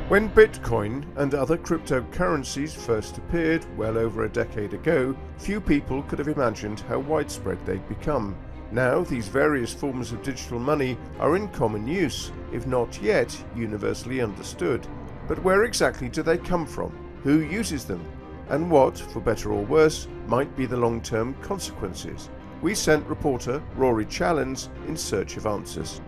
When Bitcoin and other cryptocurrencies first appeared well over a decade ago, few people could have imagined how widespread they'd become. Now, these various forms of digital money are in common use, if not yet universally understood. But where exactly do they come from? Who uses them? And what, for better or worse, might be the long-term consequences? We sent reporter Rory Challands in search of answers.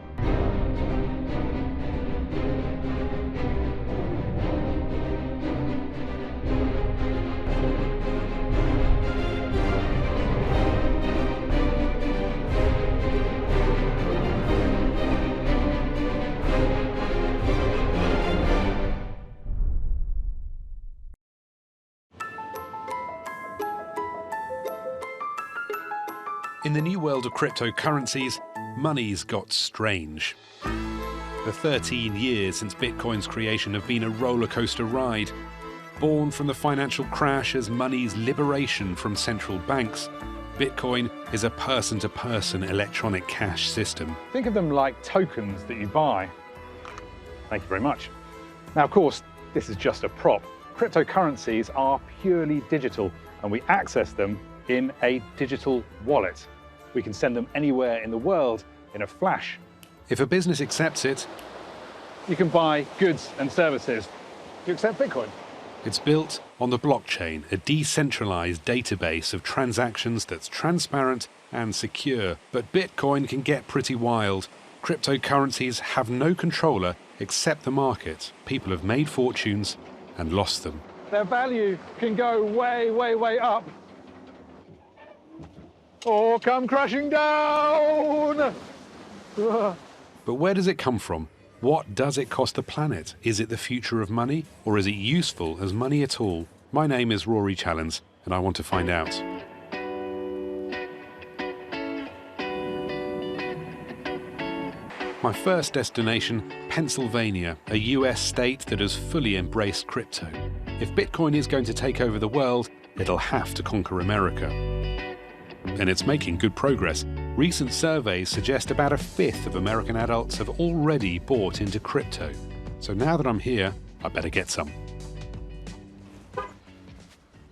In the new world of cryptocurrencies, money's got strange. The 13 years since Bitcoin's creation have been a roller coaster ride. Born from the financial crash as money's liberation from central banks, Bitcoin is a person-to-person electronic cash system. Think of them like tokens that you buy. Thank you very much. Now, of course, this is just a prop. Cryptocurrencies are purely digital, and we access them in a digital wallet. We can send them anywhere in the world in a flash. If a business accepts it, you can buy goods and services. Do you accept Bitcoin? It's built on the blockchain, a decentralized database of transactions that's transparent and secure. But Bitcoin can get pretty wild. Cryptocurrencies have no controller except the market. People have made fortunes and lost them. Their value can go way, way, way up, or come crashing down. But where does it come from? What does it cost the planet? Is it the future of money, or is it useful as money at all? My name is Rory Challands, and I want to find out. My first destination, Pennsylvania, a US state that has fully embraced crypto. If Bitcoin is going to take over the world, it'll have to conquer America. And it's making good progress. Recent surveys suggest about a fifth of American adults have already bought into crypto. So now that I'm here, I better get some.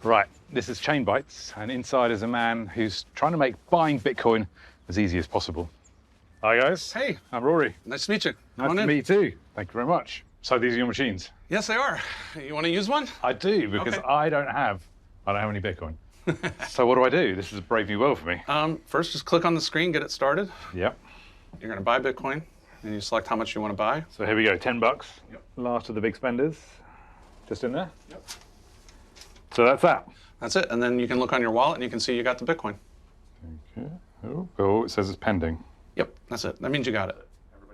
Right, this is Chain Bites, and inside is a man who's trying to make buying Bitcoin as easy as possible. Hi guys. Hey. I'm Rory. Nice to meet you. Nice to meet you too. Thank you very much. So these are your machines? Yes, they are. You want to use one? I do, because Okay. I don't have any Bitcoin. So what do I do? This is brave new world for me. First, just click on the screen, get it started. Yep. You're going to buy Bitcoin, and you select how much you want to buy. So here we go, $10. Yep. Last of the big spenders. Just in there. Yep. So that's that. That's it. And then you can look on your wallet, and you can see you got the Bitcoin. Okay. Oh, it says it's pending. Yep, that's it. That means you got it.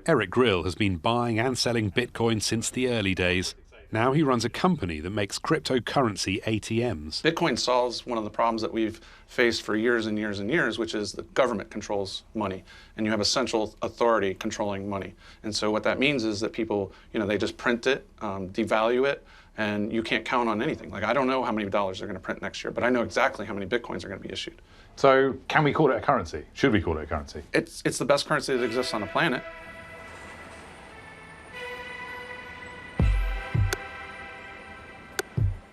Eric Grill has been buying and selling Bitcoin since the early days. Now he runs a company that makes cryptocurrency ATMs. Bitcoin solves one of the problems that we've faced for years and years and years, which is the government controls money, and you have a central authority controlling money. And so what that means is that people, they just print it, devalue it, and you can't count on anything. Like, I don't know how many dollars they're going to print next year, but I know exactly how many Bitcoins are going to be issued. So can we call it a currency? Should we call it a currency? It's the best currency that exists on the planet.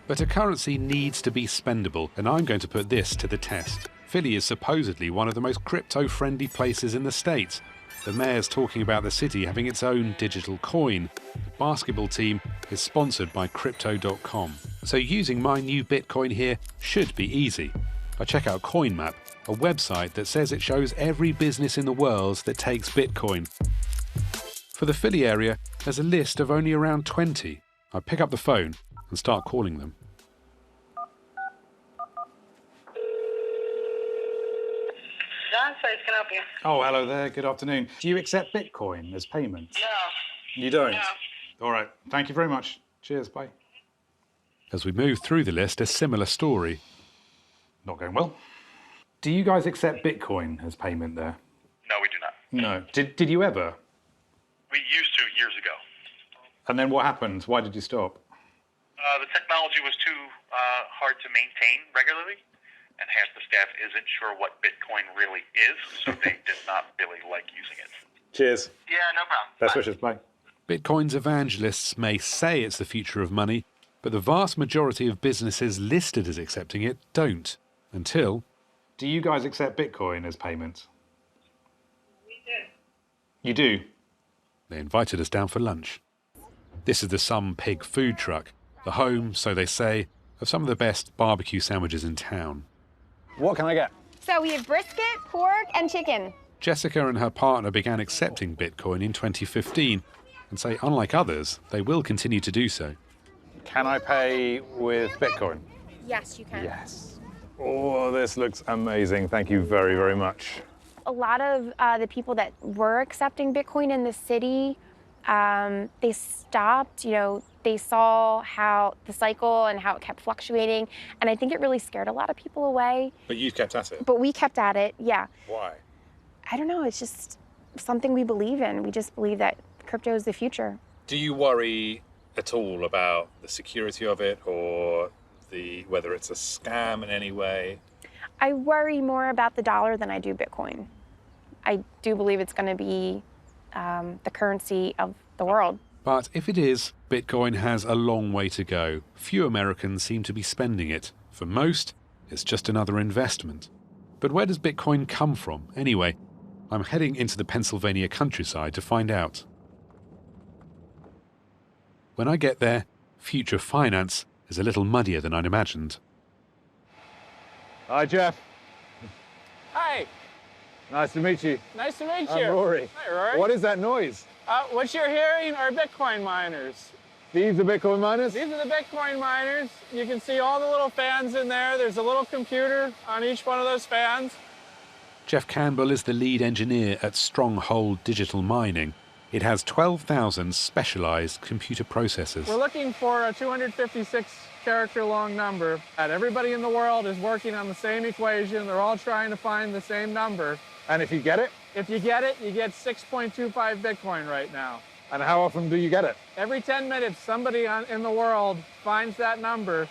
But a currency needs to be spendable, and I'm going to put this to the test. Philly is supposedly one of the most crypto-friendly places in the States. The mayor's talking about the city having its own digital coin. The basketball team is sponsored by Crypto.com. So using my new Bitcoin here should be easy. I check out CoinMap, a website that says it shows every business in the world that takes Bitcoin. For the Philly area, there's a list of only around 20. I pick up the phone and start calling them. John says, can I help you? Oh, hello there. Good afternoon. Do you accept Bitcoin as payment? No. You don't? No. All right. Thank you very much. Cheers. Bye. As we move through the list, a similar story. Not going well. Do you guys accept Bitcoin as payment there? No, we do not. No. Did you ever? We used to years ago. And then what happened? Why did you stop? The technology was too hard to maintain regularly, and half the staff isn't sure what Bitcoin really is, so they did not really like using it. Cheers. Yeah, no problem. Best Bye. wishes. Bye. Bitcoin's evangelists may say it's the future of money, but the vast majority of businesses listed as accepting it don't. Until... Do you guys accept Bitcoin as payment? We do. You do? They invited us down for lunch. This is the Some Pig food truck, the home, so they say, of some of the best barbecue sandwiches in town. What can I get? So we have brisket, pork, and chicken. Jessica and her partner began accepting Bitcoin in 2015 and say, unlike others, they will continue to do so. Can I pay with Bitcoin? Yes, you can. Yes. Oh, this looks amazing. Thank you very, very much. A lot of the people that were accepting Bitcoin in the city, they stopped, they saw how the cycle and how it kept fluctuating. And I think it really scared a lot of people away. But you kept at it? But we kept at it, yeah. Why? I don't know, it's just something we believe in. We just believe that crypto is the future. Do you worry at all about the security of it or whether it's a scam in any way? I worry more about the dollar than I do Bitcoin. I do believe it's going to be the currency of the world. But if it is, Bitcoin has a long way to go. Few Americans seem to be spending it. For most, it's just another investment. But where does Bitcoin come from, anyway? I'm heading into the Pennsylvania countryside to find out. When I get there, future finance is a little muddier than I'd imagined. Hi, Jeff. Hi, Nice to meet you. nice to meet you. I'm Rory. Hi, Rory. What is that noise? What you're hearing are Bitcoin miners. These are Bitcoin miners? These are the Bitcoin miners. You can see all the little fans in there. There's a little computer on each one of those fans. Jeff Campbell is the lead engineer at Stronghold Digital Mining. It has 12,000 specialized computer processors. We're looking for a 256-character long number. And everybody in the world is working on the same equation. They're all trying to find the same number. And if you get it? If you get it, you get 6.25 Bitcoin right now. And how often do you get it? Every 10 minutes, somebody in the world finds that number.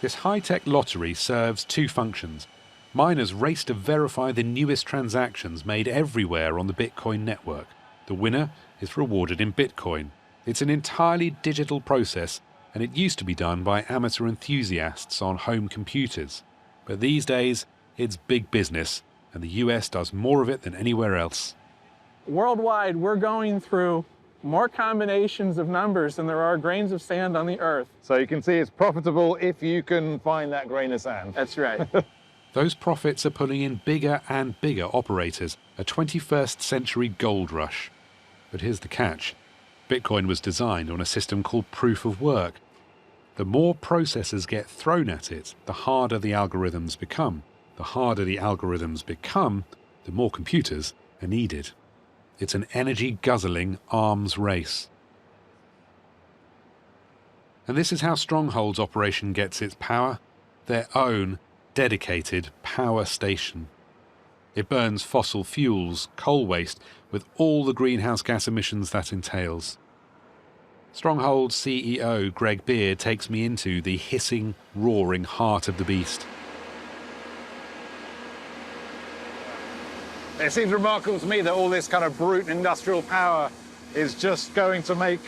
This high-tech lottery serves two functions. Miners race to verify the newest transactions made everywhere on the Bitcoin network. The winner is rewarded in Bitcoin. It's an entirely digital process, and it used to be done by amateur enthusiasts on home computers. But these days, it's big business, and the US does more of it than anywhere else. Worldwide, we're going through more combinations of numbers than there are grains of sand on the earth. So you can see it's profitable if you can find that grain of sand. That's right. Those profits are pulling in bigger and bigger operators, a 21st century gold rush. But here's the catch. Bitcoin was designed on a system called proof of work. The more processors get thrown at it, the harder the algorithms become. The harder the algorithms become, the more computers are needed. It's an energy-guzzling arms race. And this is how Stronghold's operation gets its power. Their own dedicated power station. It burns fossil fuels, coal waste, with all the greenhouse gas emissions that entails. Stronghold's CEO, Greg Beard, takes me into the hissing, roaring heart of the beast. It seems remarkable to me that all this kind of brute industrial power is just going to make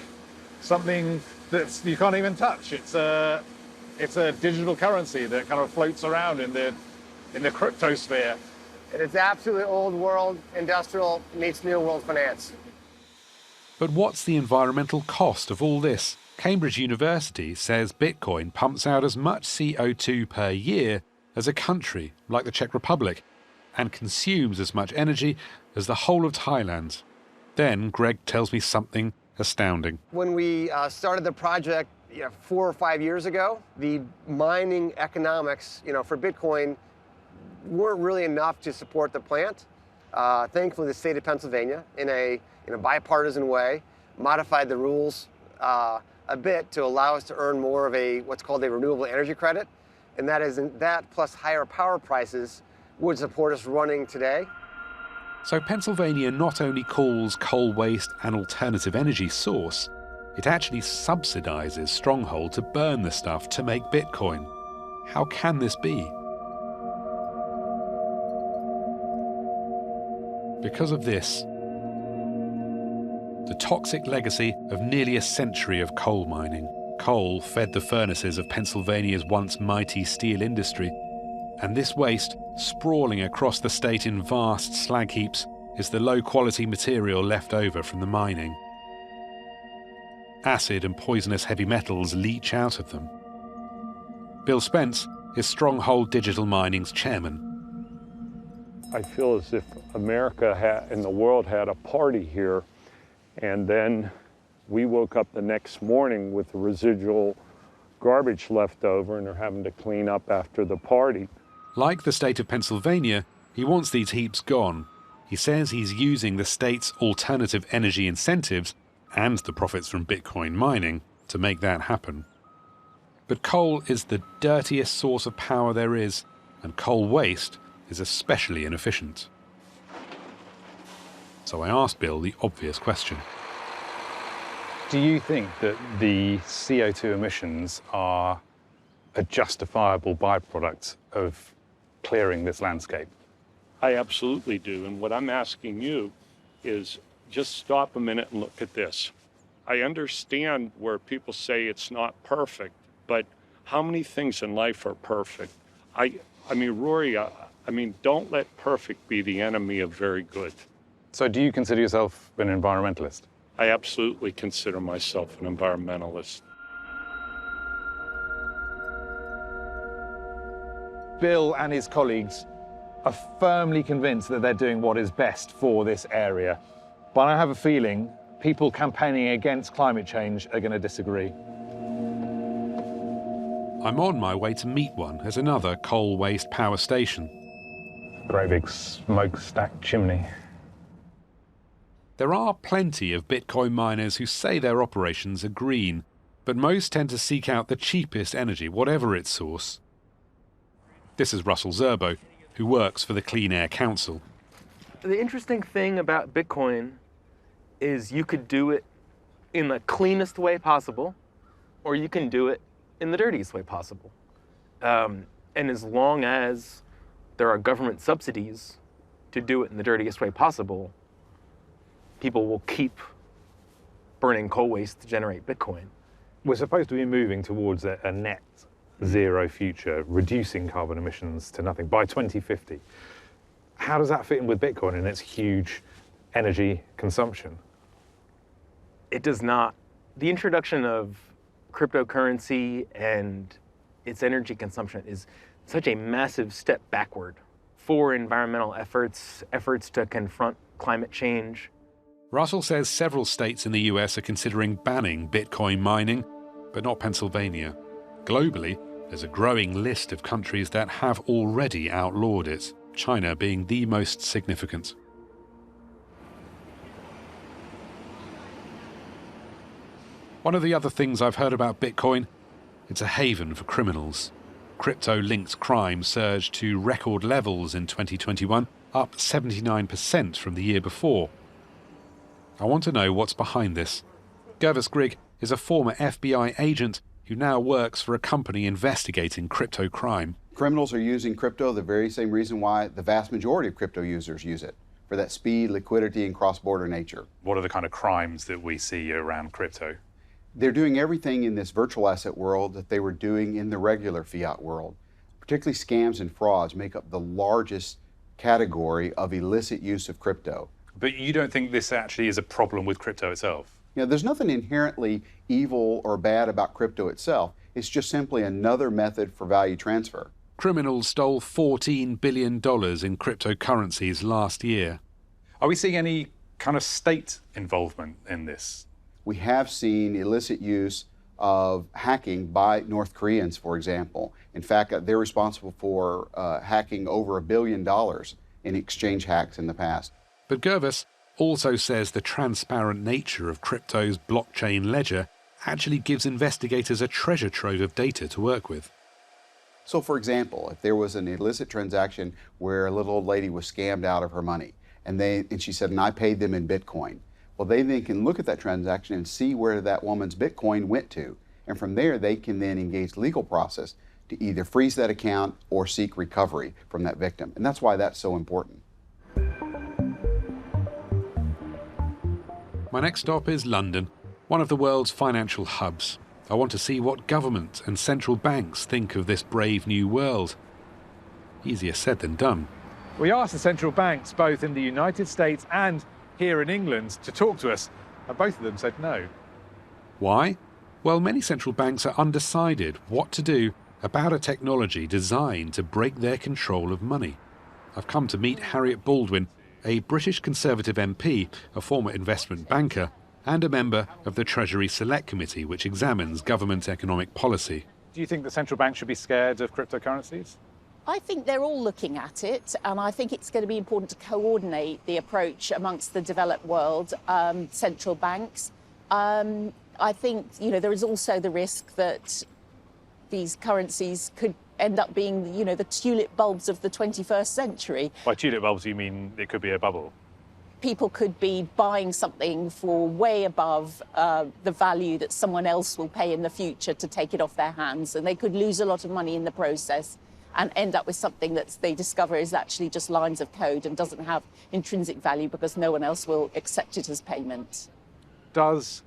something that you can't even touch. It's a digital currency that kind of floats around in the cryptosphere. It is absolutely old world industrial meets new world finance. But what's the environmental cost of all this? Cambridge University says Bitcoin pumps out as much CO2 per year as a country like the Czech Republic, and consumes as much energy as the whole of Thailand. Then Greg tells me something astounding. When we started the project 4 or 5 years ago, the mining economics for Bitcoin weren't really enough to support the plant. Thankfully, the state of Pennsylvania, in a bipartisan way, modified the rules a bit to allow us to earn more of what's called a renewable energy credit, and that plus higher power prices would support us running today. So Pennsylvania not only calls coal waste an alternative energy source, it actually subsidizes Stronghold to burn the stuff to make Bitcoin. How can this be? Because of this. the toxic legacy of nearly a century of coal mining. Coal fed the furnaces of Pennsylvania's once mighty steel industry, and this waste, sprawling across the state in vast slag heaps, is the low-quality material left over from the mining. Acid and poisonous heavy metals leach out of them. Bill Spence is Stronghold Digital Mining's chairman. I feel as if America and the world had a party here, and then we woke up the next morning with the residual garbage left over and are having to clean up after the party. Like the state of Pennsylvania, he wants these heaps gone. He says he's using the state's alternative energy incentives and the profits from Bitcoin mining to make that happen. But coal is the dirtiest source of power there is, and coal waste is especially inefficient. So I asked Bill the obvious question. Do you think that the CO2 emissions are a justifiable byproduct of clearing this landscape? I absolutely do, and what I'm asking you is just stop a minute and look at this. I understand where people say it's not perfect, but how many things in life are perfect? I mean, Rory, don't let perfect be the enemy of very good. So do you consider yourself an environmentalist? I absolutely consider myself an environmentalist. Bill and his colleagues are firmly convinced that they're doing what is best for this area. But I have a feeling people campaigning against climate change are going to disagree. I'm on my way to meet one at another coal waste power station. Great big smokestack chimney. There are plenty of Bitcoin miners who say their operations are green, but most tend to seek out the cheapest energy, whatever its source. This is Russell Zerbo, who works for the Clean Air Council. The interesting thing about Bitcoin is you could do it in the cleanest way possible, or you can do it in the dirtiest way possible. And as long as there are government subsidies to do it in the dirtiest way possible, people will keep burning coal waste to generate Bitcoin. We're supposed to be moving towards a net zero future, reducing carbon emissions to nothing by 2050. How does that fit in with Bitcoin and its huge energy consumption? It does not. The introduction of cryptocurrency and its energy consumption is such a massive step backward for environmental efforts to confront climate change. Russell says several states in the US are considering banning Bitcoin mining, but not Pennsylvania. Globally, there's a growing list of countries that have already outlawed it, China being the most significant. One of the other things I've heard about Bitcoin, it's a haven for criminals. Crypto-linked crime surged to record levels in 2021, up 79% from the year before. I want to know what's behind this. Gervais Grigg is a former FBI agent who now works for a company investigating crypto crime. Criminals are using crypto the very same reason why the vast majority of crypto users use it, for that speed, liquidity, and cross-border nature. What are the kind of crimes that we see around crypto? They're doing everything in this virtual asset world that they were doing in the regular fiat world. Particularly scams and frauds make up the largest category of illicit use of crypto. But you don't think this actually is a problem with crypto itself? You know, there's nothing inherently evil or bad about crypto itself. It's just simply another method for value transfer. Criminals stole $14 billion in cryptocurrencies last year. Are we seeing any kind of state involvement in this? We have seen illicit use of hacking by North Koreans, for example. In fact, they're responsible for hacking over $1 billion in exchange hacks in the past. But Gervais also says the transparent nature of crypto's blockchain ledger actually gives investigators a treasure trove of data to work with. So, for example, if there was an illicit transaction where a little old lady was scammed out of her money, and she said, and I paid them in Bitcoin, well, they then can look at that transaction and see where that woman's Bitcoin went to. And from there, they can then engage the legal process to either freeze that account or seek recovery from that victim. And that's why that's so important. My next stop is London, one of the world's financial hubs. I want to see what government and central banks think of this brave new world. Easier said than done. We asked the central banks, both in the United States and here in England, to talk to us, and both of them said no. Why? Well, many central banks are undecided what to do about a technology designed to break their control of money. I've come to meet Harriet Baldwin, a British Conservative MP, a former investment banker, and a member of the Treasury Select Committee, which examines government economic policy. Do you think the central bank should be scared of cryptocurrencies? I think they're all looking at it, and I think it's going to be important to coordinate the approach amongst the developed world central banks. I think, there is also the risk that these currencies could end up being, the tulip bulbs of the 21st century. By tulip bulbs, you mean it could be a bubble? People could be buying something for way above the value that someone else will pay in the future to take it off their hands, and they could lose a lot of money in the process and end up with something that they discover is actually just lines of code and doesn't have intrinsic value because no one else will accept it as payment. Does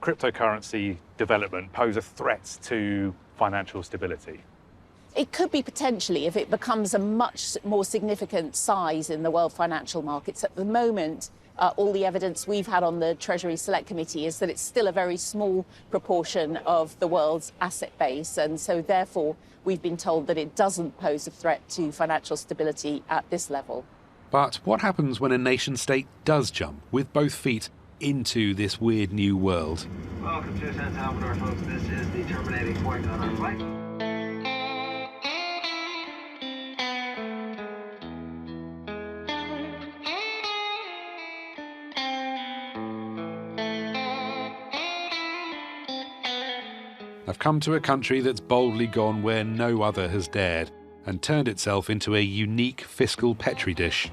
cryptocurrency development pose a threat to financial stability? It could be potentially if it becomes a much more significant size in the world financial markets. At the moment, all the evidence we've had on the Treasury Select Committee is that it's still a very small proportion of the world's asset base. And so therefore, we've been told that it doesn't pose a threat to financial stability at this level. But what happens when a nation state does jump with both feet into this weird new world? Welcome to San Salvador, folks. This is the terminating point on our flight. I've come to a country that's boldly gone where no other has dared and turned itself into a unique fiscal petri dish.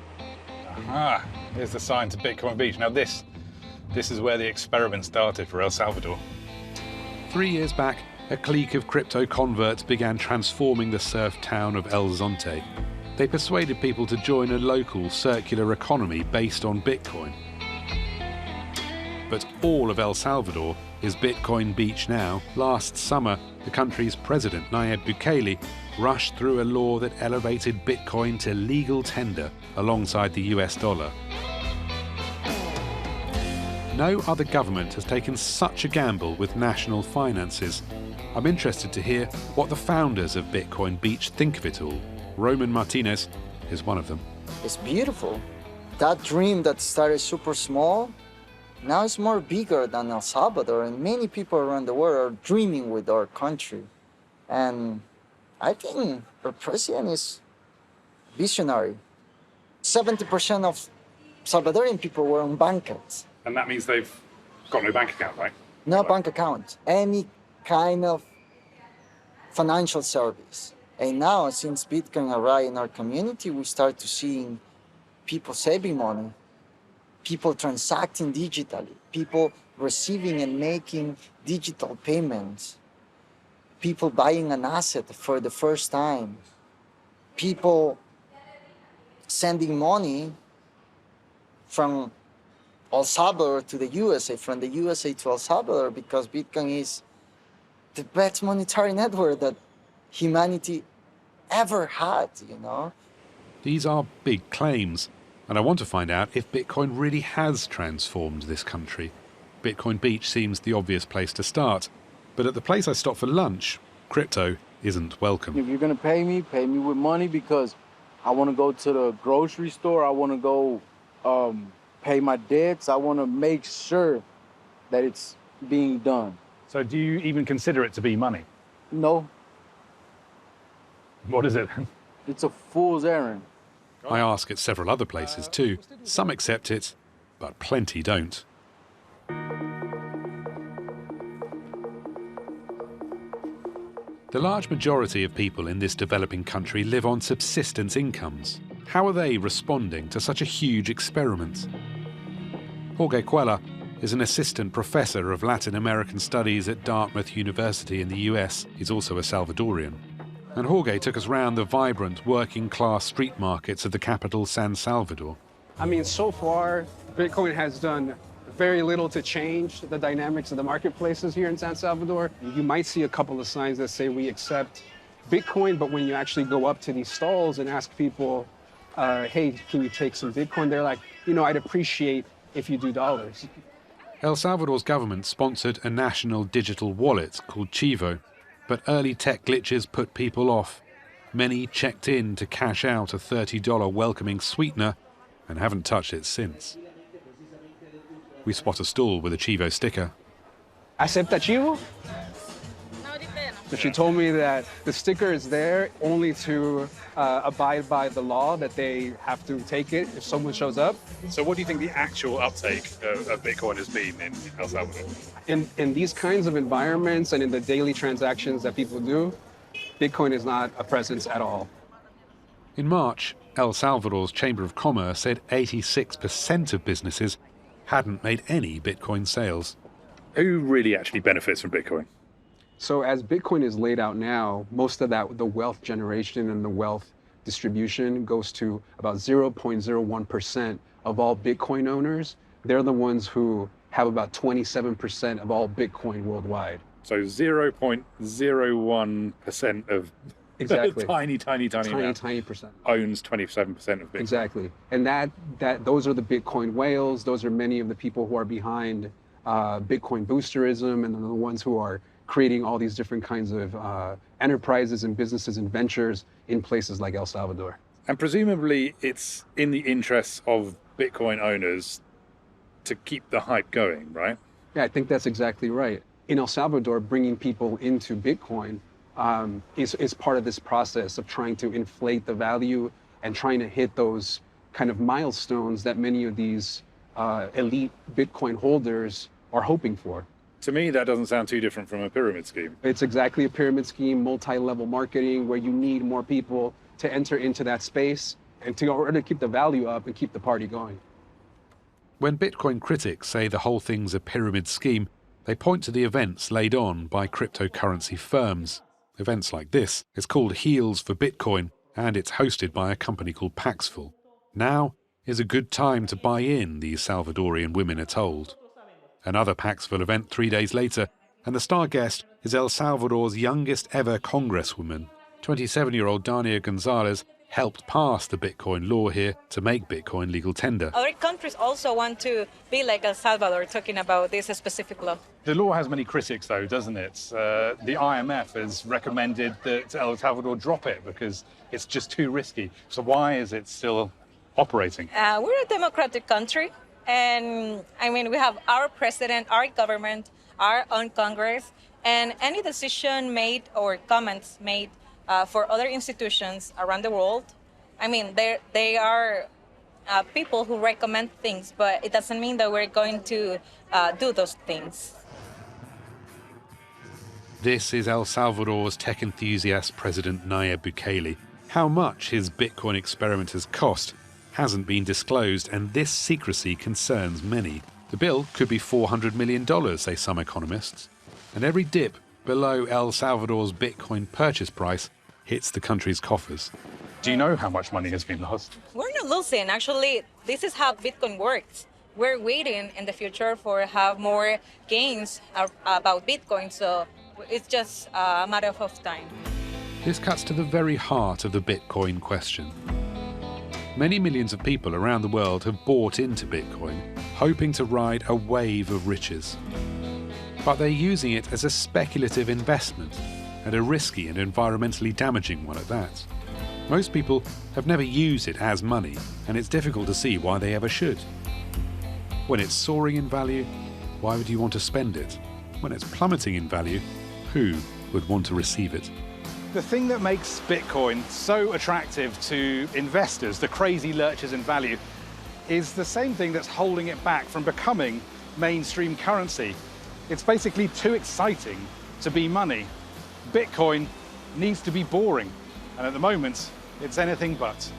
Ah, here's the sign to Bitcoin Beach. Now this is where the experiment started for El Salvador. 3 years back, a clique of crypto converts began transforming the surf town of El Zonte. They persuaded people to join a local circular economy based on Bitcoin. But all of El Salvador is Bitcoin Beach now. Last summer, the country's president, Nayib Bukele, rushed through a law that elevated Bitcoin to legal tender alongside the US dollar. No other government has taken such a gamble with national finances. I'm interested to hear what the founders of Bitcoin Beach think of it all. Roman Martinez is one of them. It's beautiful. That dream that started super small, now it's more bigger than El Salvador, and many people around the world are dreaming with our country. And I think our president is visionary. 70% of Salvadorian people were on bank accounts. And that means they've got no bank account, right? No bank account, any kind of financial service. And now, since Bitcoin arrived in our community, we start to see people saving money, people transacting digitally, people receiving and making digital payments, people buying an asset for the first time, people sending money from El Salvador to the USA, from the USA to El Salvador, because Bitcoin is the best monetary network that humanity ever had, you know? These are big claims, and I want to find out if Bitcoin really has transformed this country. Bitcoin Beach seems the obvious place to start, but at the place I stopped for lunch, crypto isn't welcome. If you're gonna pay me with money, because I want to go to the grocery store, I want to go pay my debts, I want to make sure that it's being done. So do you even consider it to be money? No. What is it? It's a fool's errand. I ask at several other places too. Some accept it, but plenty don't. The large majority of people in this developing country live on subsistence incomes. How are they responding to such a huge experiment? Jorge Cuella is an assistant professor of Latin American studies at Dartmouth University in the US. He's also a Salvadorian. And Jorge took us round the vibrant working-class street markets of the capital, San Salvador. I mean, so far, Bitcoin has done very little to change the dynamics of the marketplaces here in San Salvador. You might see a couple of signs that say we accept Bitcoin, but when you actually go up to these stalls and ask people, hey, can you take some Bitcoin? They're like, I'd appreciate if you do dollars. El Salvador's government sponsored a national digital wallet called Chivo, but early tech glitches put people off. Many checked in to cash out a $30 welcoming sweetener and haven't touched it since. We spot a stall with a Chivo sticker. Acepta Chivo? But she told me that the sticker is there only to abide by the law, that they have to take it if someone shows up. So what do you think the actual uptake of Bitcoin has been in El Salvador? In these kinds of environments and in the daily transactions that people do, Bitcoin is not a presence at all. In March, El Salvador's Chamber of Commerce said 86% of businesses hadn't made any Bitcoin sales. Who really actually benefits from Bitcoin? So as Bitcoin is laid out now, most of the wealth generation and the wealth distribution goes to about 0.01% of all Bitcoin owners. They're the ones who have about 27% of all Bitcoin worldwide. So 0.01% of exactly tiny percent owns 27% of Bitcoin. Exactly, and those are the Bitcoin whales. Those are many of the people who are behind Bitcoin boosterism, and the ones who are creating all these different kinds of enterprises and businesses and ventures in places like El Salvador. And presumably it's in the interests of Bitcoin owners to keep the hype going, right? Yeah, I think that's exactly right. In El Salvador, bringing people into Bitcoin is part of this process of trying to inflate the value and trying to hit those kind of milestones that many of these elite Bitcoin holders are hoping for. To me, that doesn't sound too different from a pyramid scheme. It's exactly a pyramid scheme, multi-level marketing, where you need more people to enter into that space and in order to keep the value up and keep the party going. When Bitcoin critics say the whole thing's a pyramid scheme, they point to the events laid on by cryptocurrency firms. Events like this is called Heels for Bitcoin, and it's hosted by a company called Paxful. Now is a good time to buy in, these Salvadorian women are told. Another Paxful event 3 days later, and the star guest is El Salvador's youngest ever congresswoman. 27-year-old Dania Gonzalez helped pass the Bitcoin law here to make Bitcoin legal tender. Other countries also want to be like El Salvador, talking about this specific law. The law has many critics, though, doesn't it? The IMF has recommended that El Salvador drop it because it's just too risky. So why is it still operating? We're a democratic country. And I mean, we have our president, our government, our own Congress, and any decision made or comments made for other institutions around the world. I mean, they are people who recommend things, but it doesn't mean that we're going to do those things. This is El Salvador's tech enthusiast President Nayib Bukele. How much his Bitcoin experiment has cost hasn't been disclosed, and this secrecy concerns many. The bill could be $400 million, say some economists, and every dip below El Salvador's Bitcoin purchase price hits the country's coffers. Do you know how much money has been lost? We're not losing. Actually, this is how Bitcoin works. We're waiting in the future for have more gains about Bitcoin, so it's just a matter of time. This cuts to the very heart of the Bitcoin question. Many millions of people around the world have bought into Bitcoin, hoping to ride a wave of riches. But they're using it as a speculative investment, and a risky and environmentally damaging one at that. Most people have never used it as money, and it's difficult to see why they ever should. When it's soaring in value, why would you want to spend it? When it's plummeting in value, who would want to receive it? The thing that makes Bitcoin so attractive to investors, the crazy lurches in value, is the same thing that's holding it back from becoming mainstream currency. It's basically too exciting to be money. Bitcoin needs to be boring, and at the moment, it's anything but.